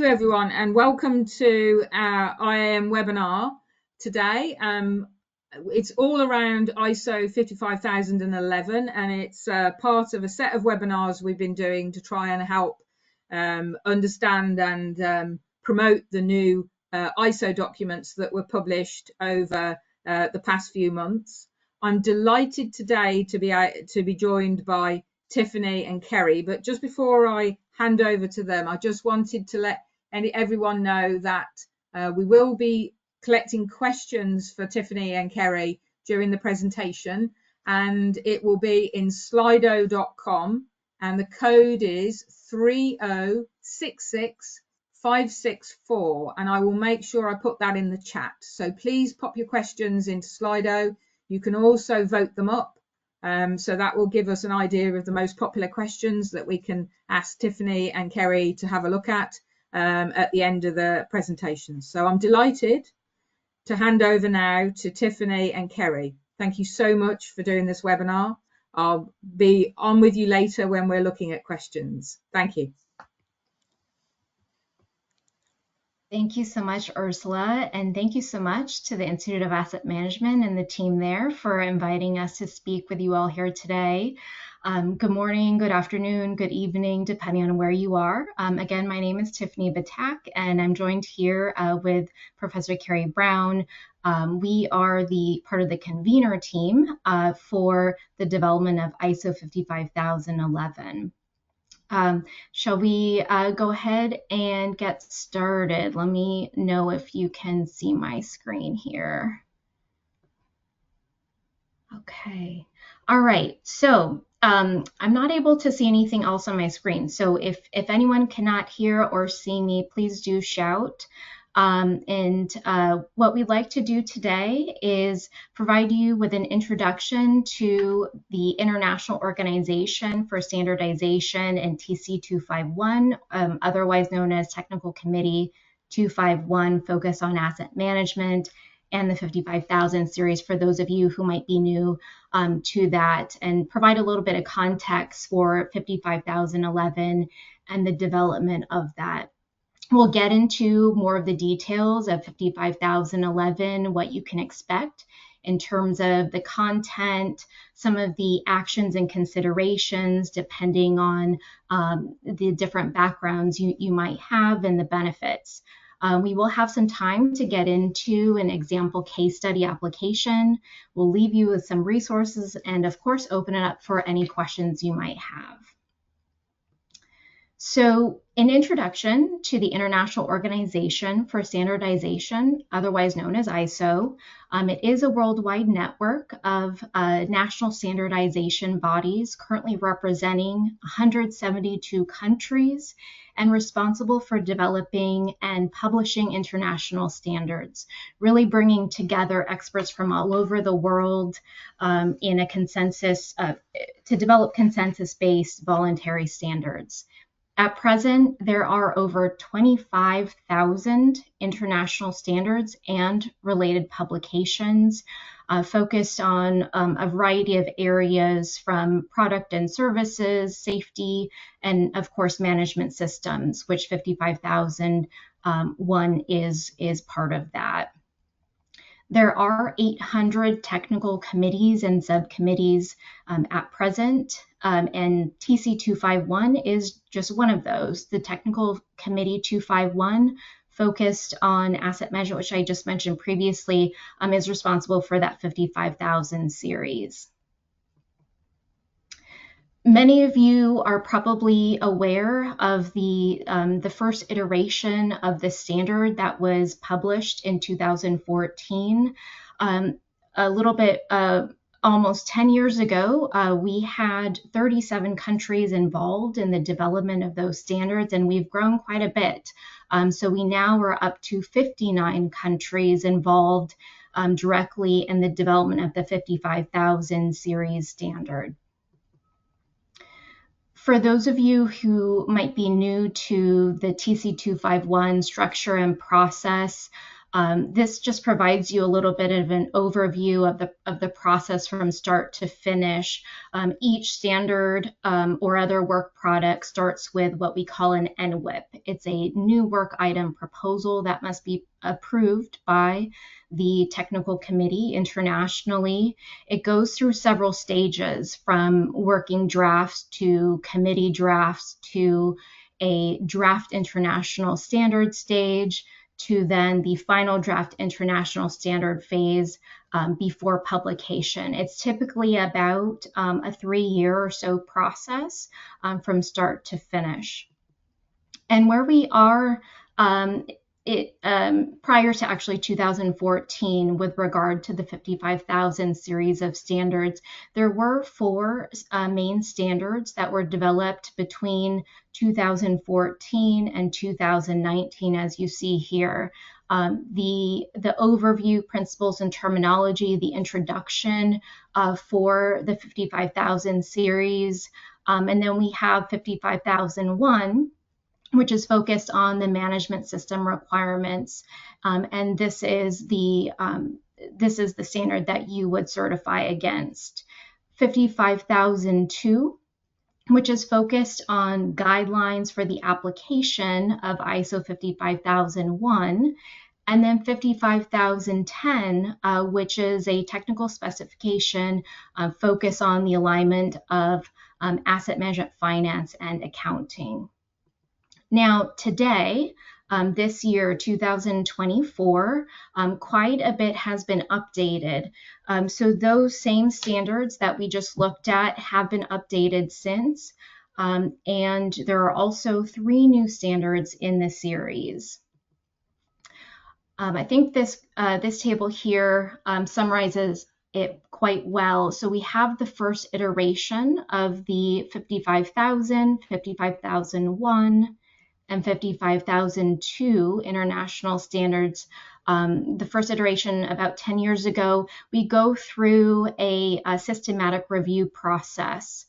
you everyone, and welcome to our IAM webinar today. It's all around ISO 55011, and it's part of a set of webinars we've been doing to try and help understand and promote the new ISO documents that were published over the past few months. I'm delighted today to be joined by Tiffany and Kerry, but just before I hand over to them, I just wanted to let everyone know that we will be collecting questions for Tiffany and Kerry during the presentation, and it will be in slido.com, and the code is 3066564, and I will make sure I put that in the chat. So please pop your questions into Slido. You can also vote them up. So that will give us an idea of the most popular questions that we can ask Tiffany and Kerry to have a look at the end of the presentation. So I'm delighted to hand over now to Tiffany and Kerry. Thank you so much for doing this webinar. I'll be on with you later when we're looking at questions. Thank you. Thank you so much, Ursula, and thank you so much to the Institute of Asset Management and the team there for inviting us to speak with you all here today. Good morning, good afternoon, good evening, depending on where you are. Again, my name is Tiffany Batak, and I'm joined here with Professor Kerry Brown. We are part of the convener team for the development of ISO 55011. Shall we go ahead and get started? Let me know if you can see my screen here. Okay. All right. So I'm not able to see anything else on my screen. So if anyone cannot hear or see me, please do shout. What we'd like to do today is provide you with an introduction to the International Organization for Standardization and TC 251, otherwise known as Technical Committee 251, focused on asset management, and the 55,000 series for those of you who might be new to that, and provide a little bit of context for 55,011 and the development of that. We'll get into more of the details of 55,011, what you can expect in terms of the content, some of the actions and considerations depending on the different backgrounds you might have and the benefits. We will have some time to get into an example case study application. We'll leave you with some resources and, of course, open it up for any questions you might have. So, an introduction to the International Organization for Standardization, otherwise known as ISO. It is a worldwide network of national standardization bodies currently representing 172 countries and responsible for developing and publishing international standards, really bringing together experts from all over the world in a consensus to develop consensus-based voluntary standards. At present, there are over 25,000 international standards and related publications focused on a variety of areas from product and services, safety, and of course, management systems, which 55,001 is part of that. There are 800 technical committees and subcommittees at present, and TC 251 is just one of those. The Technical Committee 251, focused on asset management, which I just mentioned previously, is responsible for that 55,000 series. Many of you are probably aware of the first iteration of the standard that was published in 2014. A little bit, almost 10 years ago, we had 37 countries involved in the development of those standards, and we've grown quite a bit. So we now are up to 59 countries involved directly in the development of the 55,000 series standard. For those of you who might be new to the TC 251 structure and process, This just provides you a little bit of an overview of the process from start to finish. Each standard or other work product starts with what we call an NWIP. It's a new work item proposal that must be approved by the technical committee internationally. It goes through several stages, from working drafts to committee drafts to a draft international standard stage, to then the final draft international standard phase before publication. It's typically about a 3-year or so process from start to finish. And where we are prior to actually 2014 with regard to the 55,000 series of standards, there were 4 main standards that were developed between 2014 and 2019, as you see here. The overview, principles, and terminology, the introduction for the 55,000 series, and then we have 55,001, which is focused on the management system requirements, and this is the standard that you would certify against. 55,002, which is focused on guidelines for the application of ISO 55001, and then 55,010, which is a technical specification focus on the alignment of asset management, finance, and accounting. Now, today, this year, 2024, quite a bit has been updated. So those same standards that we just looked at have been updated since, and there are also 3 new standards in the series. I think this table here summarizes it quite well. So we have the first iteration of the 55,000, 55,001, and 55,002 international standards. The first iteration about 10 years ago, we go through a systematic review process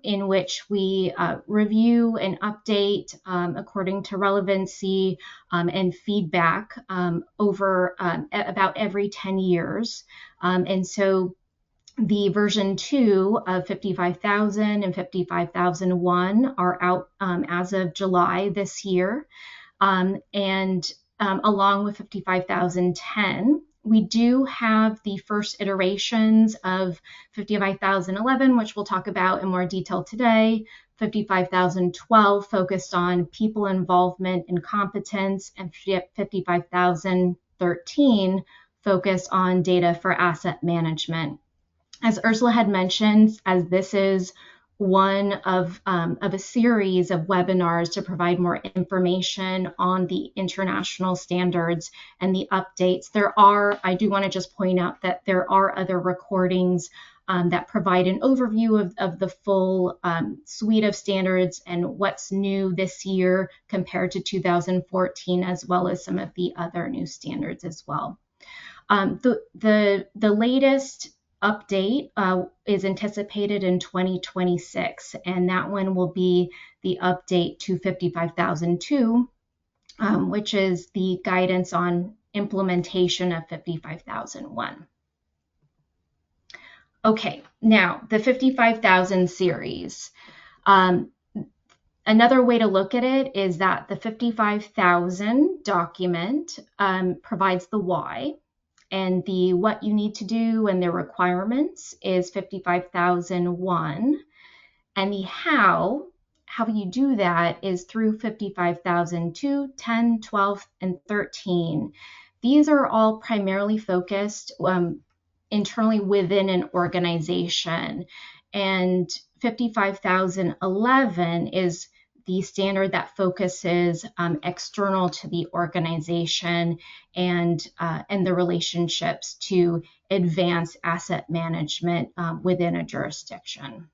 in which we review and update according to relevancy and feedback over about every 10 years. And so the version 2 of 55,000 and 55,001 are out as of July this year. And along with 55,010, we do have the first iterations of 55,011, which we'll talk about in more detail today, 55,012 focused on people involvement and competence, and 55,013 focused on data for asset management. As Ursula had mentioned, as this is one of a series of webinars to provide more information on the international standards and the updates, I do want to just point out that there are other recordings that provide an overview of the full suite of standards and what's new this year compared to 2014, as well as some of the other new standards as well. The latest update is anticipated in 2026, and that one will be the update to 55,002, which is the guidance on implementation of 55,001. Okay, now the 55,000 series. Another way to look at it is that the 55,000 document provides the why, and the what you need to do and the requirements is 55,001. And the how you do that is through 55,002, 10, 12, and 13. These are all primarily focused internally within an organization. And 55,011 is the standard that focuses external to the organization and the relationships to advance asset management within a jurisdiction.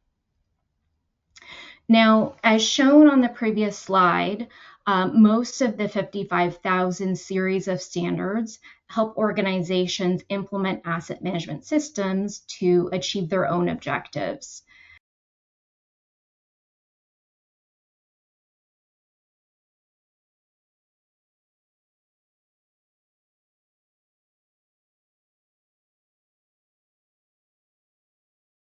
Now, as shown on the previous slide, most of the 55,000 series of standards help organizations implement asset management systems to achieve their own objectives.